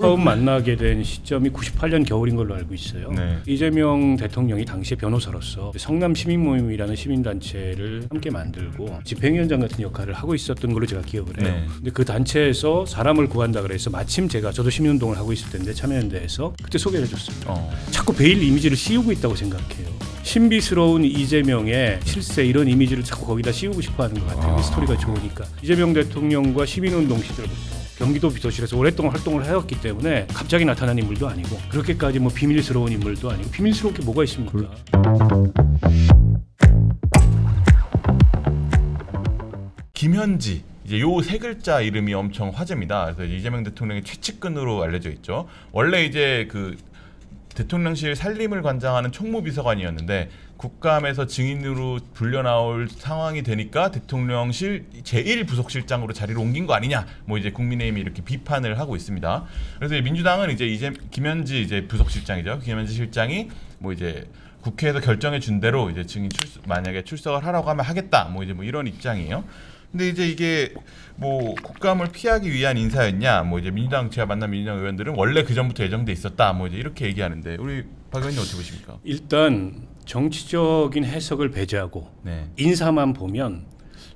처음 만나게 된 시점이 98년 겨울인 걸로 알고 있어요. 네. 이재명 대통령이 당시에 변호사로서 성남 시민모임이라는 시민단체를 함께 만들고 집행위원장 같은 역할을 하고 있었던 걸로 제가 기억을 해요. 네. 근데 그 단체에서 사람을 구한다 그래서 마침 저도 시민운동을 하고 있을 텐데 참여연대에서 그때 소개를 해줬습니다. 자꾸 베일 이미지를 씌우고 있다고 생각해요. 신비스러운 이재명의 실세 이런 이미지를 자꾸 거기다 씌우고 싶어하는 것 같아요. 그 스토리가 좋으니까. 이재명 대통령과 시민운동 시절부터 경기도 비서실에서 오랫동안 활동을 해왔기 때문에 갑자기 나타난 인물도 아니고 그렇게까지 뭐 비밀스러운 인물도 아니고 비밀스러운 게 뭐가 있습니까? 김현지 이제 요 세 글자 이름이 엄청 화제입니다. 그래서 이재명 대통령의 최측근으로 알려져 있죠. 원래 이제 그 대통령실 살림을 관장하는 총무비서관이었는데 국감에서 증인으로 불려 나올 상황이 되니까 대통령실 제1부속실장으로 자리를 옮긴 거 아니냐, 뭐 이제 국민의힘이 이렇게 비판을 하고 있습니다. 그래서 민주당은 이제 김현지 이제 부속실장이죠. 김현지 실장이 뭐 이제 국회에서 결정해 준 대로 이제 증인 만약에 출석을 하라고 하면 하겠다, 뭐 이제 뭐 이런 입장이에요. 근데 이제 이게 뭐 국감을 피하기 위한 인사였냐, 뭐 이제 제가 만난 민주당 의원들은 원래 그 전부터 예정돼 있었다, 뭐 이제 이렇게 얘기하는데 우리 박 의원님 어떻게 보십니까? 일단 정치적인 해석을 배제하고 네. 인사만 보면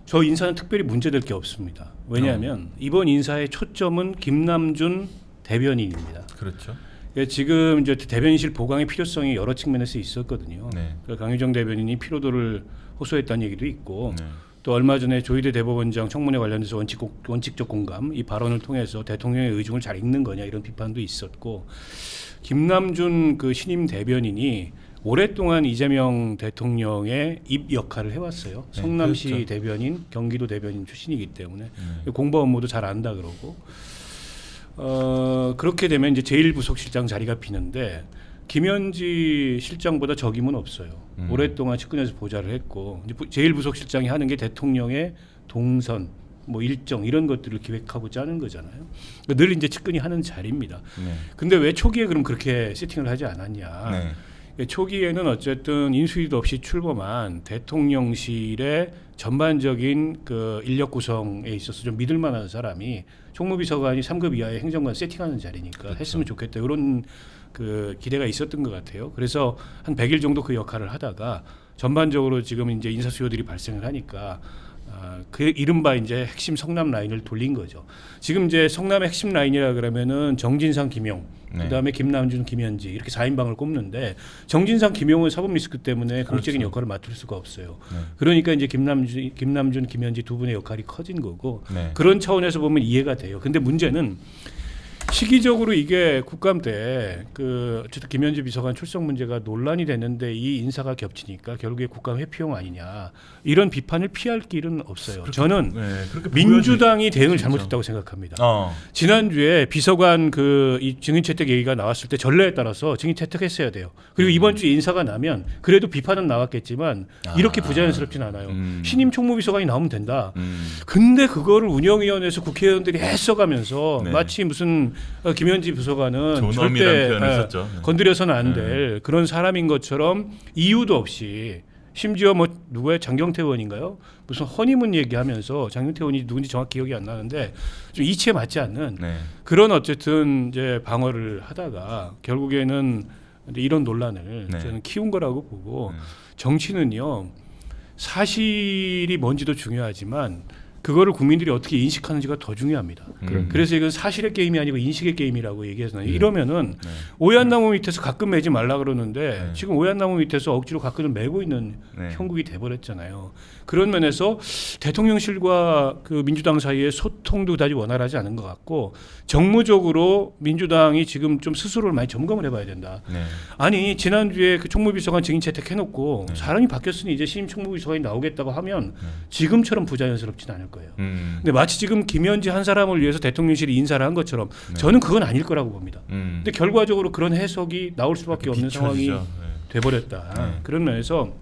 저 인사는 특별히 문제될 게 없습니다. 왜냐하면 이번 인사의 초점은 김남준 대변인입니다. 그렇죠. 지금 이제 대변인실 보강의 필요성이 여러 측면에서 있었거든요. 네. 강유정 대변인이 피로도를 호소했다는 얘기도 있고 네. 또 얼마 전에 조희대 대법원장 청문회 관련해서 원칙적 공감 이 발언을 통해서 대통령의 의중을 잘 읽는 거냐 이런 비판도 있었고 김남준 그 신임 대변인이 오랫동안 이재명 대통령의 입 역할을 해왔어요. 네, 성남시 그렇죠. 대변인, 경기도 대변인 출신이기 때문에 공보 업무도 잘 안다 그러고 그렇게 되면 이제 제1부속실장 자리가 비는데 김현지 실장보다 적임은 없어요. 오랫동안 측근에서 보좌를 했고 이제 제1부속실장이 하는 게 대통령의 동선, 뭐 일정 이런 것들을 기획하고 짜는 거잖아요. 늘 이제 측근이 하는 자리입니다. 네. 근데 왜 초기에 그럼 그렇게 세팅을 하지 않았냐? 네. 초기에는 어쨌든 인수위도 없이 출범한 대통령실의 전반적인 그 인력 구성에 있어서 좀 믿을 만한 사람이 총무비서관이 3급 이하의 행정관 세팅하는 자리니까 그렇죠. 했으면 좋겠다 이런 그 기대가 있었던 것 같아요. 그래서 한 100일 정도 그 역할을 하다가 전반적으로 지금 이제 인사 수요들이 발생을 하니까 그 이른바 이제 핵심 성남 라인을 돌린 거죠. 지금 이제 성남의 핵심 라인이라 그러면은 정진상, 김용, 네. 그다음에 김남준, 김현지 이렇게 4인방을 꼽는데 정진상, 김용은 사법 리스크 때문에 공적인 그렇죠. 역할을 맡을 수가 없어요. 네. 그러니까 이제 김남준, 김현지 두 분의 역할이 커진 거고 네. 그런 차원에서 보면 이해가 돼요. 근데 문제는 시기적으로 이게 국감 때 그 어쨌든 김현지 비서관 출석 문제가 논란이 됐는데 이 인사가 겹치니까 결국에 국감 회피용 아니냐 이런 비판을 피할 길은 없어요. 저는 그렇게 민주당이 대응을 진짜. 잘못했다고 생각합니다. 지난주에 비서관 이 증인 채택 얘기가 나왔을 때 전례에 따라서 증인 채택했어야 돼요. 그리고 이번 주에 인사가 나면 그래도 비판은 나왔겠지만 이렇게 부자연스럽진 않아요. 신임 총무비서관이 나오면 된다. 근데 그거를 운영위원회에서 국회의원들이 애써가면서 네. 마치 무슨 김현지 비서관은 존엄이라는 절대 표현을 썼죠. 네. 건드려서는 안 될 그런 사람인 것처럼 이유도 없이 심지어 뭐 누구의 장경태 의원인가요? 무슨 허니문 얘기하면서 장경태 의원이 누군지 정확히 기억이 안 나는데 좀 이치에 맞지 않는 네. 그런 어쨌든 이제 방어를 하다가 결국에는 이런 논란을 네. 저는 키운 거라고 보고 정치는요 사실이 뭔지도 중요하지만 그거를 국민들이 어떻게 인식하는지가 더 중요합니다. 그래서 이건 사실의 게임이 아니고 인식의 게임이라고 얘기해서 이러면은 오얏나무 밑에서 가끔 매지 말라 그러는데 지금 오얏나무 밑에서 억지로 가끔을 매고 있는 형국이 돼버렸잖아요. 그런 면에서 대통령실과 그 민주당 사이의 소통도 그다지 원활하지 않은 것 같고 정무적으로 민주당이 지금 좀 스스로를 많이 점검을 해봐야 된다. 아니 지난주에 그 총무비서관 증인 채택해놓고 사람이 바뀌었으니 이제 신임 총무비서관이 나오겠다고 하면 지금처럼 부자연스럽진 않을 거예요. 근데 마치 지금 김현지 한 사람을 위해서 대통령실이 인사를 한 것처럼 저는 그건 아닐 거라고 봅니다. 근데 결과적으로 그런 해석이 나올 수밖에 없는 상황이 돼버렸다. 그런 면에서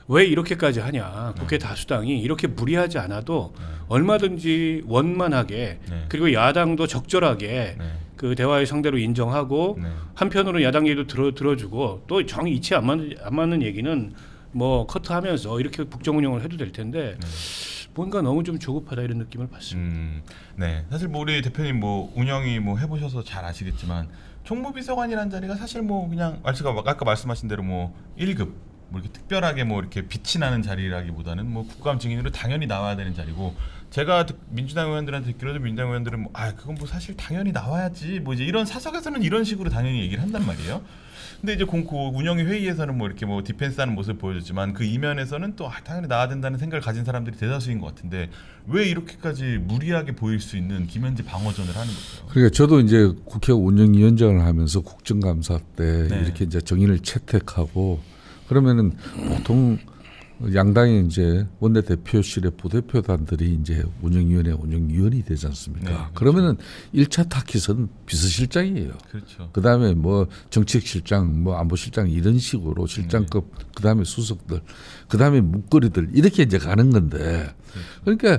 왜 이렇게까지 하냐. 국회 다수당이 이렇게 무리하지 않아도 얼마든지 원만하게 그리고 야당도 적절하게 그 대화의 상대로 인정하고 한편으로는 야당 얘기도 들어주고 또 정 이치 안 맞는 얘기는 뭐 커트하면서 이렇게 국정 운영을 해도 될 텐데 뭔가 너무 좀 조급하다 이런 느낌을 받습니다. 네, 사실 뭐 우리 대표님 뭐 운영이 뭐 해보셔서 잘 아시겠지만 총무비서관이라는 자리가 사실 뭐 그냥 아까 말씀하신 대로 뭐 1급 뭐 이렇게 특별하게 뭐 이렇게 빛이 나는 자리라기보다는 뭐 국감 증인으로 당연히 나와야 되는 자리고, 제가 민주당 의원들한테 듣기로도 민주당 의원들은 뭐 그건 뭐 사실 당연히 나와야지 뭐 이제 이런 사석에서는 이런 식으로 당연히 얘기를 한단 말이에요. 근데 이제 운영위 회의에서는 뭐 이렇게 뭐 디펜스하는 모습을 보여줬지만 그 이면에서는 또 당연히 나와야 된다는 생각을 가진 사람들이 대다수인 것 같은데 왜 이렇게까지 무리하게 보일 수 있는 김현지 방어전을 하는 거죠? 그러니까 저도 이제 국회 운영위원장을 하면서 국정감사 때 네. 이렇게 이제 정인을 채택하고 그러면은 보통 양당의 이제 원내대표실의 부대표단들이 이제 운영위원회 운영위원이 되지 않습니까? 네, 그렇죠. 그러면은 1차 타깃은 비서실장이에요. 그렇죠. 그 다음에 뭐 정책실장, 뭐 안보실장 이런 식으로 실장급, 그 다음에 수석들, 그 다음에 묵거리들 이렇게 이제 가는 건데, 그러니까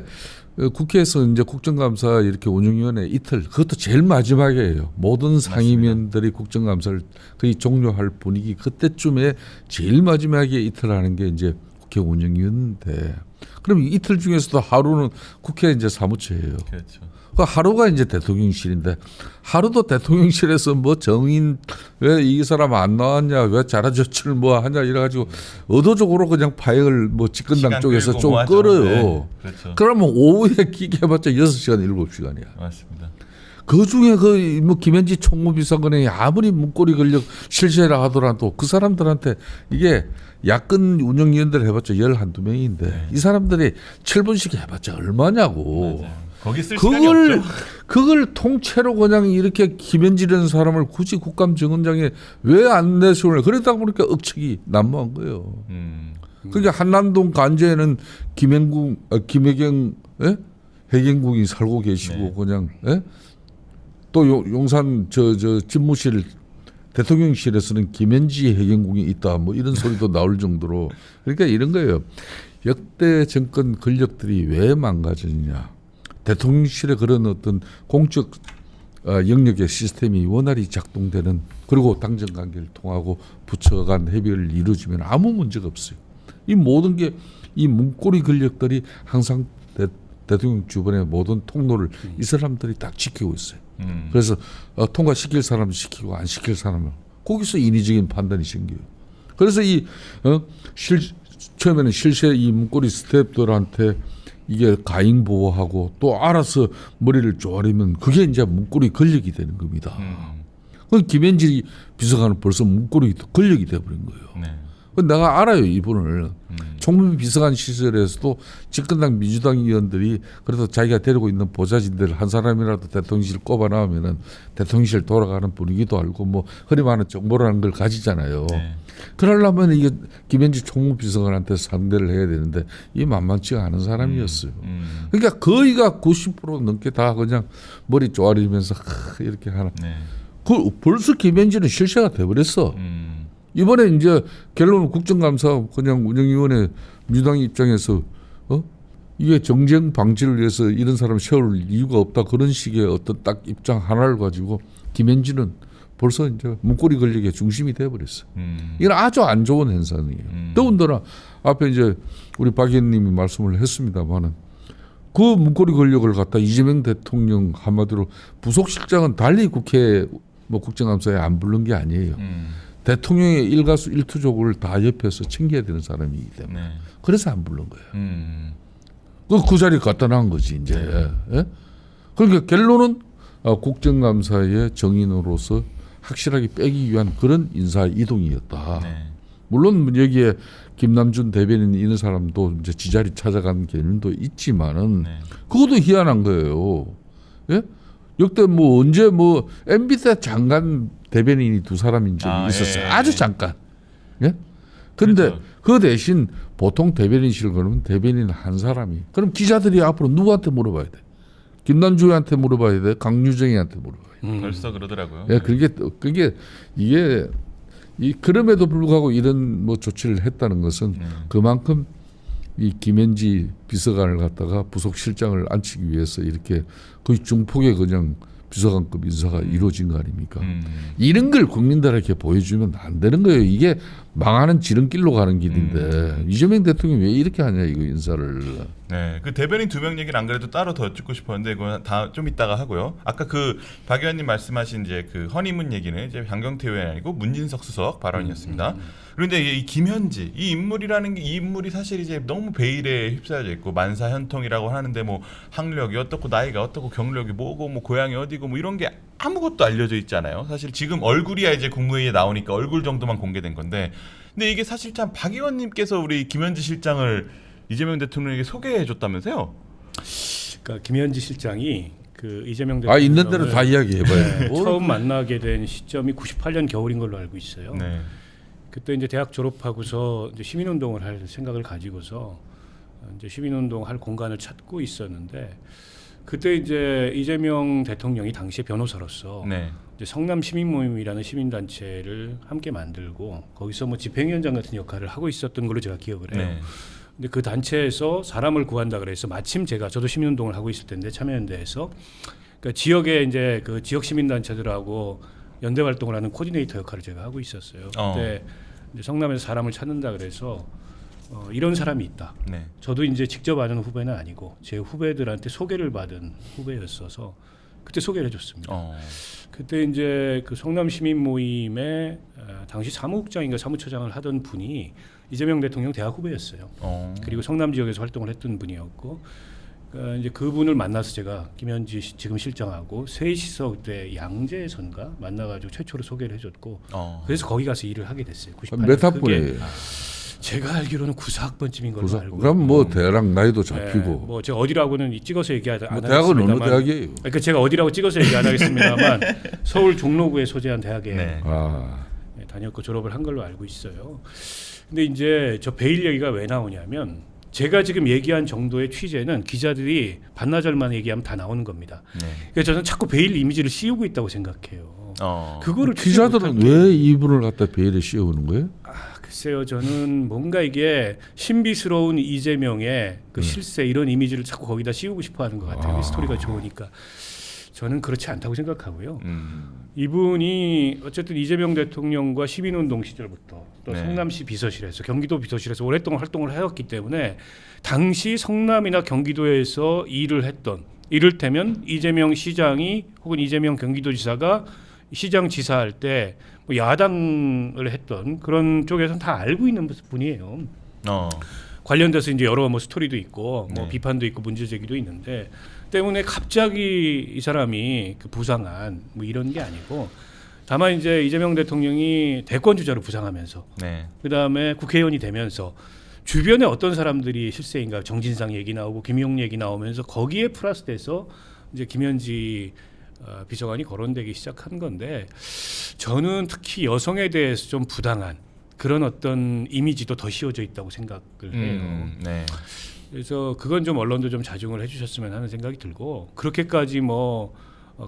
국회에서 이제 국정감사 이렇게 운영위원회 이틀, 그것도 제일 마지막이에요. 모든 상임위원들이 국정감사를 거의 종료할 분위기 그때쯤에 제일 마지막에 이틀 하는 게 이제 국회 운영위원인데, 그럼 이틀 중에서도 하루는 국회 이제 사무처예요. 그렇죠. 그 하루가 이제 대통령실인데 하루도 대통령실에서 뭐 정인 왜 이 사람 안 나왔냐, 왜 자라조치를 뭐 하냐 이래가지고 의도적으로 그냥 파행을 뭐 집권당 쪽에서 좀 끌어요. 네, 그렇죠. 그러면 오후에 끼게 해봤자 6시간 7시간이야. 맞습니다. 그 중에 그 뭐 김현지 총무비서관이 아무리 문고리 권력 실세라 하더라도 그 사람들한테 이게 야권 운영위원들 해봤자 11~12명인데 네. 이 사람들이 7분씩 해봤자 얼마냐고. 맞아요. 거기 쓸 시간이 없죠. 그걸 통째로 그냥 이렇게 김현지라는 사람을 굳이 국감증언장에 왜 안 내세우냐. 그러다 보니까 억측이 난무한 거예요. 그러니까 한남동 간제에는 김혜경 해경궁이 살고 계시고 네. 그냥 또 용산 저 집무실 대통령실에서는 김현지 해경궁이 있다 뭐 이런 소리도 나올 정도로, 그러니까 이런 거예요. 역대 정권 권력들이 왜 망가졌느냐. 대통령실에 그런 어떤 공적 영역의 시스템이 원활히 작동되는, 그리고 당정 관계를 통하고 부처 간 협의를 이루어지면 아무 문제가 없어요. 이 모든 게 이 문고리 권력들이 항상 대통령 주변의 모든 통로를 이 사람들이 딱 지키고 있어요. 그래서 통과시킬 사람은 시키고 안 시킬 사람은 거기서 인위적인 판단이 생겨요. 그래서 처음에는 실세 이 문고리 스태프들한테 이게 가잉 보호하고 또 알아서 머리를 조아리면 그게 이제 문고리 권력이 되는 겁니다. 그 김현지 비서관은 벌써 문고리 권력이 되어버린 거예요. 네. 내가 알아요, 이분을. 총무비 비서관 시절에서도 집권당 민주당 의원들이 그래도 자기가 데리고 있는 보좌진들 한 사람이라도 대통령실 꼽아 나오면은 대통령실 돌아가는 분위기도 알고 뭐 허리많은 정보라는 걸 가지잖아요. 네. 그러려면 이게 김현지 총무비서관한테 상대를 해야 되는데 이 만만치가 않은 사람이었어요. 그러니까 거의가 90% 넘게 다 그냥 머리 쪼아리면서 이렇게 하나. 네. 그 벌써 김현지는 실세가 돼버렸어. 이번에 이제 결론은 국정감사 그냥 운영위원회 민주당 입장에서 이게 정쟁 방지를 위해서 이런 사람 세울 이유가 없다, 그런 식의 어떤 딱 입장 하나를 가지고 김현지는 벌써 이제 문고리 권력의 중심이 돼버렸어. 이건 아주 안 좋은 현상이에요. 더군다나 앞에 이제 우리 박 의원님이 말씀을 했습니다만은 그 문고리 권력을 갖다 이재명 대통령 한마디로 부속실장은 달리 국회 뭐 국정감사에 안 부른 게 아니에요. 대통령의 일가수 일투족을 다 옆에서 챙겨야 되는 사람이기 때문에 네. 그래서 안 부른 거예요. 그 자리에 갖다 놔은 거지 이제. 예? 그러니까 결론은 국정감사의 정인으로서 확실하게 빼기 위한 그런 인사 이동이었다. 네. 물론 여기에 김남준 대변인 이런 사람도 이제 지자리 찾아간 개념도 있지만은 네. 그것도 희한한 거예요. 예? 역대 뭐 언제 뭐 MB 때 장관 대변인이 2사람인 적이 있었어요. 예. 아주 잠깐. 예? 근데 그렇죠. 그 대신 보통 대변인실 그러면 대변인 한 사람이. 그럼 기자들이 앞으로 누구한테 물어봐야 돼? 김남주한테 물어봐야 돼? 강유정이한테 물어봐야 돼? 벌써 그러더라고요. 예, 그게 이게 그럼에도 불구하고 이런 뭐 조치를 했다는 것은 그만큼 이 김현지 비서관을 갖다가 부속실장을 앉히기 위해서 이렇게 거의 중폭의 그냥 비서관급 인사가 이루어진 거 아닙니까? 이런 걸 국민들에게 보여주면 안 되는 거예요. 이게 망하는 지름길로 가는 길인데 이재명 대통령이 왜 이렇게 하냐 이거 인사를. 네, 그 대변인 2명 얘기는 안 그래도 따로 더 여쭙고 싶었는데 그건 다 좀 이따가 하고요. 아까 그 박 의원님 말씀하신 이제 그 허니문 얘기는 이제 장경태 의원이 아니고 문진석 수석 발언이었습니다. 그런데 이 김현지 이 인물이라는 게 이 인물이 사실 이제 너무 베일에 휩싸여져 있고 만사현통이라고 하는데 뭐 학력이 어떻고 나이가 어떻고 경력이 뭐고 뭐 고향이 어디고 뭐 이런 게 아무것도 알려져 있잖아요. 사실 지금 얼굴이야 이제 국무회의에 나오니까 얼굴 정도만 공개된 건데, 근데 이게 사실 참 박 의원님께서 우리 김현지 실장을 이재명 대통령에게 소개해줬다면서요? 그러니까 김현지 실장이 그 이재명 대통령 있는 대로 다 이야기해봐요. 네, 처음 만나게 된 시점이 98년 겨울인 걸로 알고 있어요. 네. 그때 이제 대학 졸업하고서 이제 시민운동을 할 생각을 가지고서 이제 시민운동 할 공간을 찾고 있었는데, 그때 이제 이재명 대통령이 당시에 변호사로서 네. 이제 성남 시민모임이라는 시민단체를 함께 만들고 거기서 뭐 집행위원장 같은 역할을 하고 있었던 걸로 제가 기억을 해요. 네. 근데 그 단체에서 사람을 구한다 그래서 마침 저도 시민운동을 하고 있을 텐데 참여연대에서 그러니까 지역에 이제 그 지역 시민단체들하고 연대 활동을 하는 코디네이터 역할을 제가 하고 있었어요. 그때 이제 성남에서 사람을 찾는다 그래서 이런 사람이 있다. 네. 저도 이제 직접 아는 후배는 아니고 제 후배들한테 소개를 받은 후배였어서 그때 소개를 해줬습니다. 그때 이제 그 성남 시민 모임에 당시 사무국장인가 사무처장을 하던 분이 이재명 대통령 대학 후배였어요. 그리고 성남 지역에서 활동을 했던 분이었고, 그러니까 이제 그분을 만나서 제가 김현지 지금 실장하고 셋이서 그때 양재선가 만나가지고 최초로 소개를 해줬고, 그래서 거기 가서 일을 하게 됐어요. 98년. 몇 학번이에요? 제가 알기로는 94학번쯤인 걸로 알고. 그럼 뭐 대략 나이도 잡히고. 네, 뭐 제가 어디라고는 찍어서 얘기하지 뭐 대학은 어느 않았습니다만, 대학이에요? 그러니까 제가 어디라고 찍어서 얘기 안 하겠습니다만 서울 종로구에 소재한 대학에 네. 다녔고 졸업을 한 걸로 알고 있어요. 근데 이제 저 베일 얘기가 왜 나오냐면 제가 지금 얘기한 정도의 취재는 기자들이 반나절만 얘기하면 다 나오는 겁니다. 네. 그래서 저는 자꾸 베일 이미지를 씌우고 있다고 생각해요. 그거를 기자들은 왜 이분을 갖다 베일에 씌우는 거예요? 글쎄요, 저는 뭔가 이게 신비스러운 이재명의 그 실세 이런 이미지를 자꾸 거기다 씌우고 싶어하는 것 같아요. 스토리가 좋으니까. 저는 그렇지 않다고 생각하고요. 이분이 어쨌든 이재명 대통령과 시민운동 시절부터 또 네. 성남시 비서실에서 경기도 비서실에서 오랫동안 활동을 해왔기 때문에 당시 성남이나 경기도에서 일을 했던, 이를테면 이재명 시장이 혹은 이재명 경기도지사가 시장 지사할 때 뭐 야당을 했던 그런 쪽에서는 다 알고 있는 분이에요. 관련돼서 이제 여러 뭐 스토리도 있고 뭐 네. 비판도 있고 문제 제기도 있는데 때문에 갑자기 이 사람이 그 부상한 뭐 이런 게 아니고, 다만 이제 이재명 대통령이 대권 주자로 부상하면서 네. 그다음에 국회의원이 되면서 주변에 어떤 사람들이 실세인가 정진상 얘기 나오고 김용 얘기 나오면서 거기에 플러스돼서 이제 김현지 비서관이 거론되기 시작한 건데, 저는 특히 여성에 대해서 좀 부당한 그런 어떤 이미지도 더 씌워져 있다고 생각을 해요. 네. 그래서 그건 좀 언론도 좀 자중을 해주셨으면 하는 생각이 들고, 그렇게까지 뭐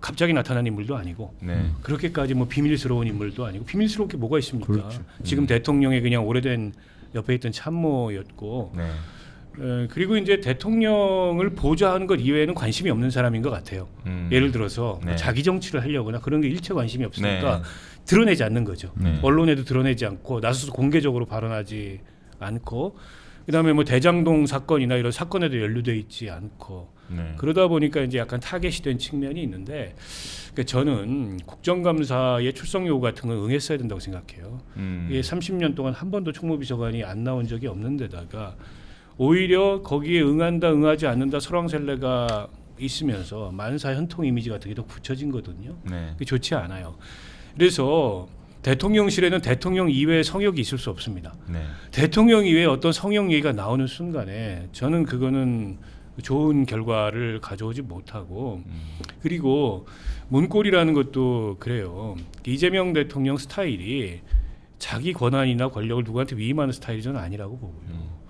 갑자기 나타난 인물도 아니고 네. 그렇게까지 뭐 비밀스러운 인물도 아니고, 비밀스러울 게 뭐가 있습니까? 그렇죠. 지금 대통령의 그냥 오래된 옆에 있던 참모였고, 네. 그리고 이제 대통령을 보좌하는 것 이외에는 관심이 없는 사람인 것 같아요. 예를 들어서 네. 자기 정치를 하려거나 그런 게 일체 관심이 없으니까 네. 드러내지 않는 거죠. 네. 언론에도 드러내지 않고 나서서 공개적으로 발언하지 않고, 그다음에 뭐 대장동 사건이나 이런 사건에도 연루돼 있지 않고, 네. 그러다 보니까 이제 약간 타겟이 된 측면이 있는데, 그러니까 저는 국정감사의 출석 요구 같은 건 응했어야 된다고 생각해요. 이게 30년 동안 한 번도 총무비서관이 안 나온 적이 없는 데다가 오히려 거기에 응한다 응하지 않는다 설왕설래가 있으면서 만사현통 이미지 같은 게 더 굳혀진 거거든요. 네. 그게 좋지 않아요. 그래서 대통령실에는 대통령 이외의 성역이 있을 수 없습니다. 네. 대통령 이외에 어떤 성역 얘기가 나오는 순간에 저는 그거는 좋은 결과를 가져오지 못하고, 그리고 문고리라는 것도 그래요. 이재명 대통령 스타일이 자기 권한이나 권력을 누구한테 위임하는 스타일이 저는 아니라고 보고요.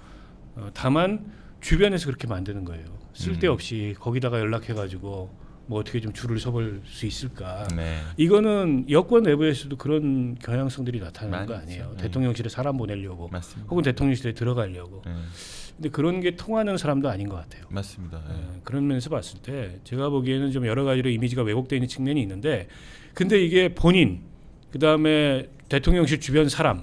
다만 주변에서 그렇게 만드는 거예요. 쓸데없이 거기다가 연락해가지고 뭐 어떻게 좀 줄을 서볼 수 있을까. 네. 이거는 여권 내부에서도 그런 경향성들이 나타나는 거 많죠. 아니에요. 네. 대통령실에 사람 보내려고 맞습니다. 혹은 대통령실에 들어가려고. 네. 근데 그런 게 통하는 사람도 아닌 것 같아요. 맞습니다. 네. 그런 면에서 봤을 때 제가 보기에는 좀 여러 가지로 이미지가 왜곡되어 있는 측면이 있는데, 근데 이게 본인, 그다음에 대통령실 주변 사람,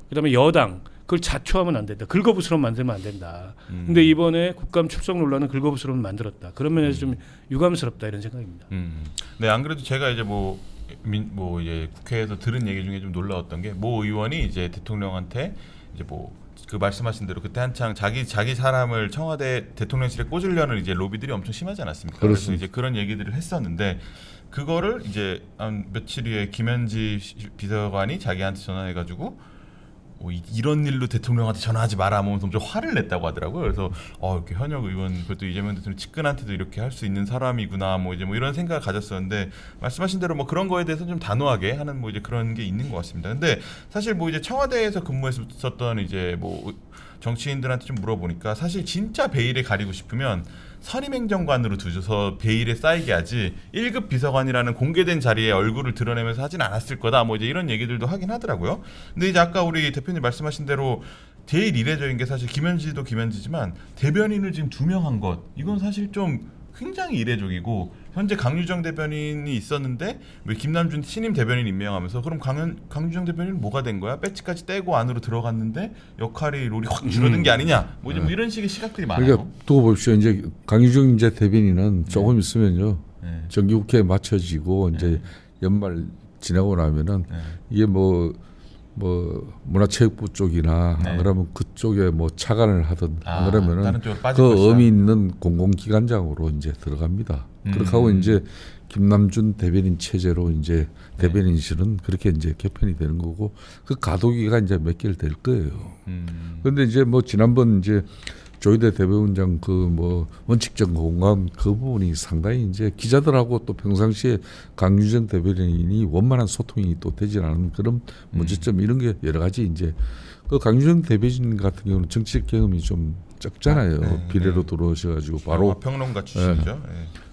그다음에 여당, 그걸 자초하면 안 된다. 긁어부스럼 만들면 안 된다. 근데 이번에 국감 출석 논란은 긁어부스럼 만들었다. 그런 면에서 좀 유감스럽다 이런 생각입니다. 네, 안 그래도 제가 이제 뭐 이제 국회에서 들은 얘기 중에 좀 놀라웠던 게 모 의원이 이제 대통령한테 이제 뭐 그 말씀하신 대로 그때 한창 자기 사람을 청와대 대통령실에 꽂으려는 이제 로비들이 엄청 심하지 않았습니까? 그래서 이제 그런 얘기들을 했었는데 그거를 이제 한 며칠 후에 김현지 비서관이 자기한테 전화해가지고 이런 일로 대통령한테 전화하지 마라 하면서 좀 화를 냈다고 하더라고요. 그래서 이렇게 현역 의원 그것도 이재명 대통령 측근한테도 이렇게 할 수 있는 사람이구나 뭐 이제 뭐 이런 생각을 가졌었는데 말씀하신 대로 뭐 그런 거에 대해서 좀 단호하게 하는 뭐 이제 그런 게 있는 것 같습니다. 근데 사실 뭐 이제 청와대에서 근무했었던 이제 뭐 정치인들한테 좀 물어보니까 사실 진짜 베일에 가리고 싶으면 선임행정관으로 두셔서 베일에 쌓이게 하지 1급 비서관이라는 공개된 자리에 얼굴을 드러내면서 하진 않았을 거다 뭐 이제 이런 얘기들도 하긴 하더라고요. 근데 이제 아까 우리 대표님 말씀하신 대로 제일 이례적인 게 사실 김현지도 김현지지만 대변인을 지금 2명 한 것 이건 사실 좀 굉장히 이례적이고 현재 강유정 대변인이 있었는데 왜 김남준 신임 대변인 임명하면서 그럼 강유정 대변인은 뭐가 된 거야? 배지까지 떼고 안으로 들어갔는데 역할이 롤이 확 줄어든 게 아니냐? 뭐 이제 뭐 이런 식의 시각들이 많아요. 그러니까 두고 보십시오. 이제 강유정 이제 대변인은 조금 있으면요 정기국회에 맞춰지고 이제 연말 지나고 나면은 이게 뭐 문화체육부 쪽이나 안 그러면 그쪽에 뭐 차관을 하든 안 그러면은 그 의미 있는 공공기관장으로 이제 들어갑니다. 그렇게 하고 이제 김남준 대변인 체제로 이제 대변인실은 그렇게 이제 개편이 되는 거고 그 가도기가 이제 몇 개월 될 거예요. 그런데 이제 뭐 지난번 이제 조희대 대법원장 그 뭐 원칙적 공감 그 부분이 상당히 이제 기자들하고 또 평상시에 강유정 대변인이 원만한 소통이 또 되지 않은 그런 문제점 이런 게 여러 가지 이제 그 강유정 대변인 같은 경우는 정치적 경험이 좀 적잖아요. 비례로 들어오셔가지고 바로 평론가 출신이죠.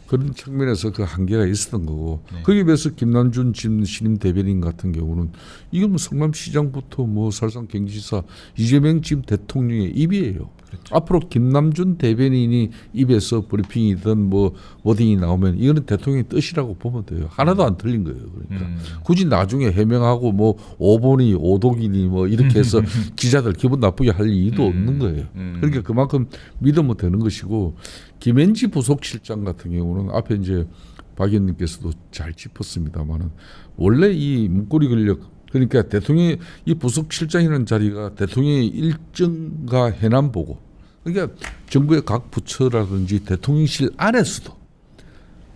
그런 측면에서 그 한계가 있었던 거고 거기에 비해서 김남준 신임 대변인 같은 경우는 이건 뭐 성남시장부터 뭐 사실상 경기지사 이재명 지금 대통령의 입이에요. 그렇죠. 앞으로 김남준 대변인이 입에서 브리핑이든 뭐 워딩이 나오면 이거는 대통령의 뜻이라고 보면 돼요. 하나도 안 틀린 거예요. 그러니까 굳이 나중에 해명하고 뭐 5번이 오독이니 뭐 이렇게 해서 기자들 기분 나쁘게 할 이유도 없는 거예요. 그러니까 그만큼 믿으면 되는 것이고 김현지 부속실장 같은 경우는 앞에 이제 박 의원님께서도 잘 짚었습니다만은 원래 이 문고리 권력 그러니까 대통령의 이 부속실장이라는 자리가 대통령의 일정과 해남 보고 그러니까 정부의 각 부처라든지 대통령실 안에서도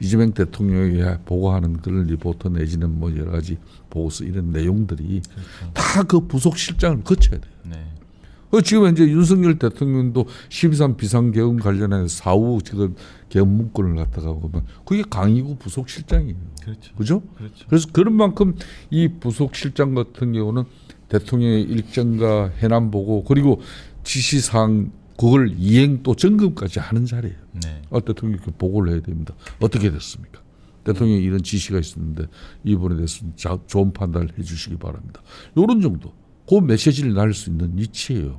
이재명 대통령에게 보고하는 그런 리포터 내지는 뭐 여러 가지 보고서 이런 내용들이 다 그 부속실장을 거쳐야 돼요. 지금 이제 윤석열 대통령도 12.3 비상계엄 관련해서 사후 지금 계엄 문건을 갖다가 보면 그게 강의구 부속실장이에요. 그렇죠? 그래서 그런 만큼 이 부속실장 같은 경우는 대통령의 일정과 해남 보고 그리고 지시사항 그걸 이행 또 점검까지 하는 자리예요. 대통령께 보고를 해야 됩니다. 어떻게 됐습니까? 대통령이 이런 지시가 있었는데 이 부분에 대해서 좋은 판단을 해 주시기 바랍니다. 이런 정도. 그 메시지를 날 수 있는 위치예요.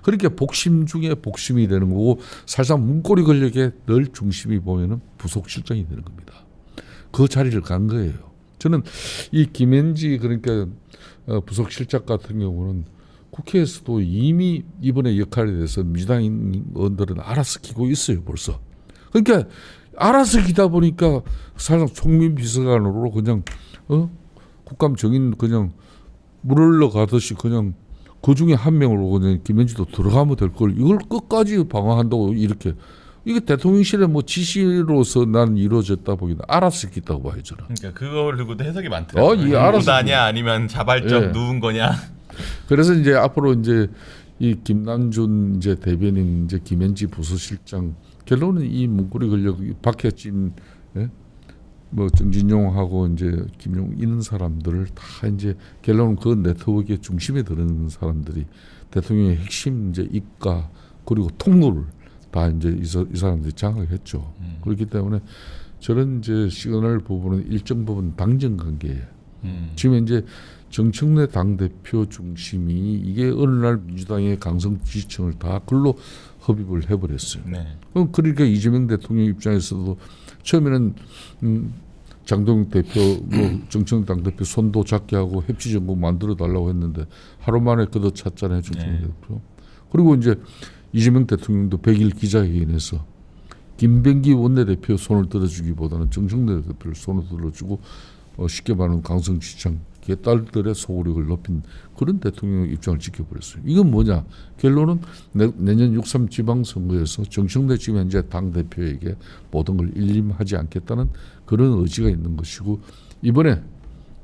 그러니까 복심 중에 복심이 되는 거고 사실상 문고리 권력의 늘 중심이 보면은 부속실장이 되는 겁니다. 그 자리를 간 거예요. 저는 이 김현지 그러니까 부속실장 같은 경우는 국회에서도 이미 이번에 역할에 대해서 민주당 의원들은 알아서 기고 있어요 벌써. 그러니까 알아서 기다 보니까 사실상 총리비서관으로 그냥 국감 정인 그냥 물 흘러가듯이 그냥 그 중에 한 명으로 그냥 김현지도 들어가면 될 걸 이걸 끝까지 방어한다고 이렇게 이게 대통령실의 뭐 지시로서 난 이루어졌다 보기는 알아서 있다고 봐요 저는. 그러니까 그걸 두고도 해석이 많더라고요. 이 알아서 누다냐 아니면 자발적 누운 거냐. 그래서 이제 앞으로 이제 이 김남준 이제 대변인 이제 김현지 부서실장 결론은 이 문고리 권력 박해진 뭐 정진용하고 이제 김용 이런 사람들을 다 이제 결론은 그 네트워크의 중심에 드는 사람들이 대통령의 핵심 이제 입과 그리고 통로를 다 이제 이 사람들이 장악했죠. 그렇기 때문에 저런 이제 시그널 부분은 일정 부분 당정 관계예요. 지금 이제 정청래 당 대표 중심이 이게 어느 날 민주당의 강성 지지층을 다 글로 흡입을 해버렸어요. 그러니까 이재명 대통령 입장에서도 처음에는 장동영 대표, 뭐 정청래 당대표 손도 작게 하고 협치정부 만들어 달라고 했는데 하루 만에 걷어찼잖아요, 정청래 대표. 그리고 이제 이재명 대통령도 100일 기자회견에서 김병기 원내대표 손을 들어주기보다는 정청래 대표를 손을 들어주고 쉽게 말하면 강성지청 딸들의 소구력을 높인 그런 대통령의 입장을 지켜버렸어요. 이건 뭐냐? 결론은 내년 6.3 지방선거에서 정청래 지금 현재 당대표에게 모든 걸 일림하지 않겠다는 그런 의지가 있는 것이고, 이번에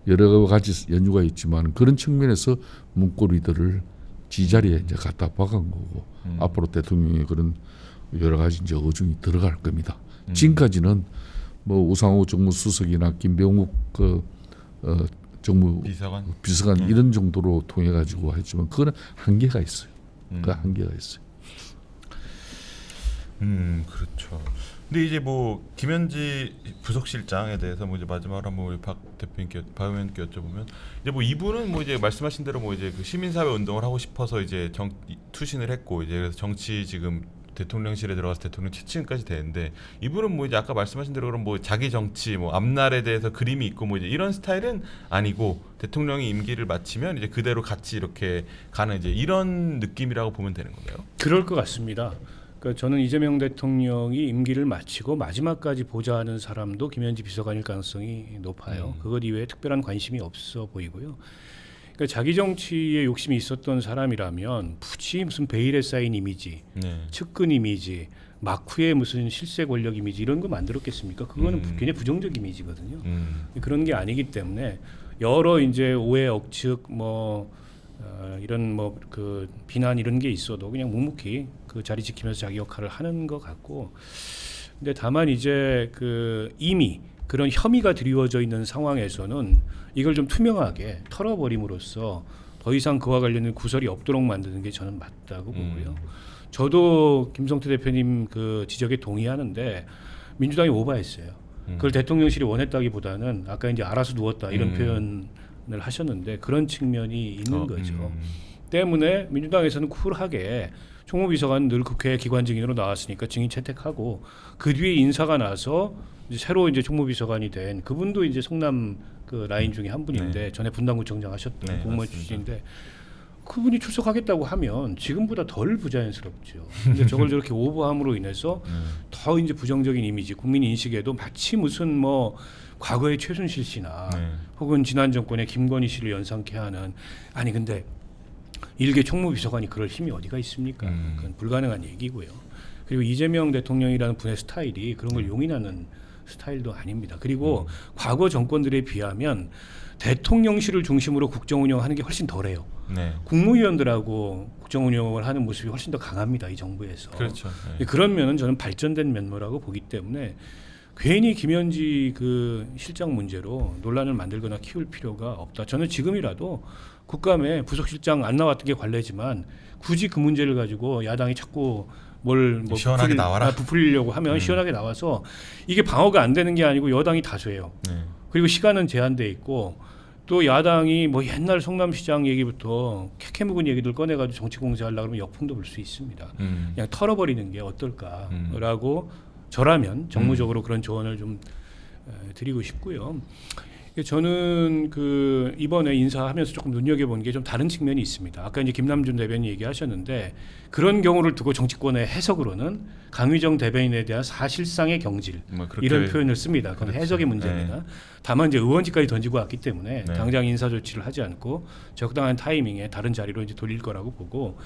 여러 가지 연유가 있지만 그런 측면에서 문고리들을 지자리에 이제 갖다 박은 거고 앞으로 대통령의 그런 여러 가지 이제 어중이 들어갈 겁니다. 지금까지는 뭐 우상호 정무수석이나 김병욱 정무 비서관 이런 정도로 통해 가지고 했지만 그거는 한계가 있어요. 그 한계가 있어요. 그렇죠. 근데 이제 뭐 김현지 부속실장에 대해서 뭐 이제 마지막으로 한번 우리 박 의원님께 여쭤보면, 이제 뭐 이분은 뭐 이제 말씀하신 대로 뭐 이제 그 시민사회 운동을 하고 싶어서 이제 투신을 했고, 이제 그래서 정치 지금 대통령실에 들어가서 대통령 최측근까지 되는데, 이분은 뭐 이제 아까 말씀하신 대로 그럼 뭐 자기 정치 뭐 앞날에 대해서 그림이 있고 뭐 이제 이런 스타일은 아니고, 대통령이 임기를 마치면 이제 그대로 같이 이렇게 가는 이제 이런 느낌이라고 보면 되는 건가요? 그럴 것 같습니다. 그러니까 저는 이재명 대통령이 임기를 마치고 마지막까지 보좌하는 사람도 김현지 비서관일 가능성이 높아요. 그것 이외에 특별한 관심이 없어 보이고요. 그러니까 자기 정치에 욕심이 있었던 사람이라면 굳이 무슨 베일에 쌓인 이미지, 측근 이미지, 막후에 무슨 실세 권력 이미지 이런 거 만들었겠습니까? 그거는 굉장히 부정적 이미지거든요. 그런 게 아니기 때문에 여러 이제 오해, 억측, 뭐 이런 뭐 그 비난 이런 게 있어도 그냥 묵묵히 그 자리 지키면서 자기 역할을 하는 것 같고, 근데 다만 이제 그 이미 그런 혐의가 드리워져 있는 상황에서는 이걸 좀 투명하게 털어버림으로써 더 이상 그와 관련된 구설이 없도록 만드는 게 저는 맞다고 보고요. 저도 김성태 대표님 그 지적에 동의하는데 민주당이 오버했어요. 그걸 대통령실이 원했다기보다는 아까 이제 알아서 누웠다 이런 표현을 하셨는데 그런 측면이 있는 거죠. 때문에 민주당에서는 쿨하게 총무비서관 늘 국회 기관 증인으로 나왔으니까 증인 채택하고, 그 뒤에 인사가 나서 이제 새로 이제 총무비서관이 된 그분도 이제 성남 그 라인 중에 한 분인데 전에 분당구청장 하셨던 공무원 출신인데, 그분이 출석하겠다고 하면 지금보다 덜 부자연스럽죠. 근데 저걸 저렇게 오버함으로 인해서 더 이제 부정적인 이미지, 국민 인식에도 마치 무슨 뭐 과거의 최순실 씨나 혹은 지난 정권의 김건희 씨를 연상케 하는, 아니 근데 일개 총무비서관이 그럴 힘이 어디가 있습니까? 그건 불가능한 얘기고요. 그리고 이재명 대통령이라는 분의 스타일이 그런 걸 용인하는 스타일도 아닙니다. 그리고 과거 정권들에 비하면 대통령실을 중심으로 국정 운영하는 게 훨씬 덜해요. 국무위원들하고 국정 운영을 하는 모습이 훨씬 더 강합니다, 이 정부에서. 그렇죠. 그런 면은 저는 발전된 면모라고 보기 때문에 괜히 김현지 그 실장 문제로 논란을 만들거나 키울 필요가 없다. 저는 지금이라도 국감에 부속실장 안 나왔던 게 관례지만 굳이 그 문제를 가지고 야당이 자꾸 뭘 뭐 시원하게 나와라. 부풀리려고 하면 시원하게 나와서 이게 방어가 안 되는 게 아니고 여당이 다수예요. 그리고 시간은 제한돼 있고, 또 야당이 뭐 옛날 성남시장 얘기부터 캐캐묵은 얘기들 꺼내가지고 정치 공세하려고 그러면 역풍도 불 수 있습니다. 그냥 털어버리는 게 어떨까라고 저라면 정무적으로 그런 조언을 좀 드리고 싶고요. 저는 그 이번에 인사하면서 조금 눈여겨본 게 좀 다른 측면이 있습니다. 아까 이제 김남준 대변인 얘기하셨는데, 그런 경우를 두고 정치권의 해석으로는 강의정 대변인에 대한 사실상의 경질 이런 표현을 씁니다. 그건 해석의 문제입니다. 다만 이제 의원직까지 던지고 왔기 때문에 당장 인사 조치를 하지 않고 적당한 타이밍에 다른 자리로 이제 돌릴 거라고 보고,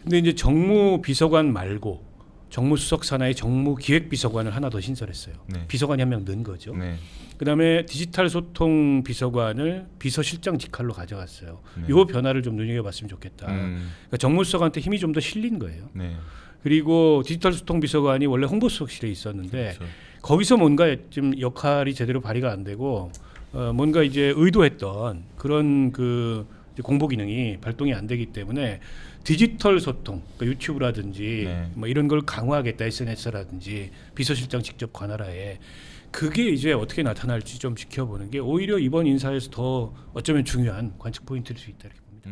근데 이제 정무비서관 말고 정무수석 산하의 정무기획비서관을 하나 더 신설했어요. 비서관이 한 명 넣은 거죠. 그다음에 디지털 소통 비서관을 비서실장 직할로 가져갔어요. 이 변화를 좀 눈여겨봤으면 좋겠다. 그러니까 정무수석한테 힘이 좀 더 실린 거예요. 그리고 디지털 소통 비서관이 원래 홍보수석실에 있었는데 거기서 뭔가 좀 역할이 제대로 발휘가 안 되고 뭔가 이제 의도했던 그런 그 공보 기능이 발동이 안 되기 때문에 디지털 소통, 그러니까 유튜브라든지 뭐 이런 걸 강화하겠다, SNS라든지 비서실장 직접 관할하에, 그게 이제 어떻게 나타날지 좀 지켜보는 게 오히려 이번 인사에서 더 어쩌면 중요한 관측 포인트일 수 있다 이렇게 봅니다.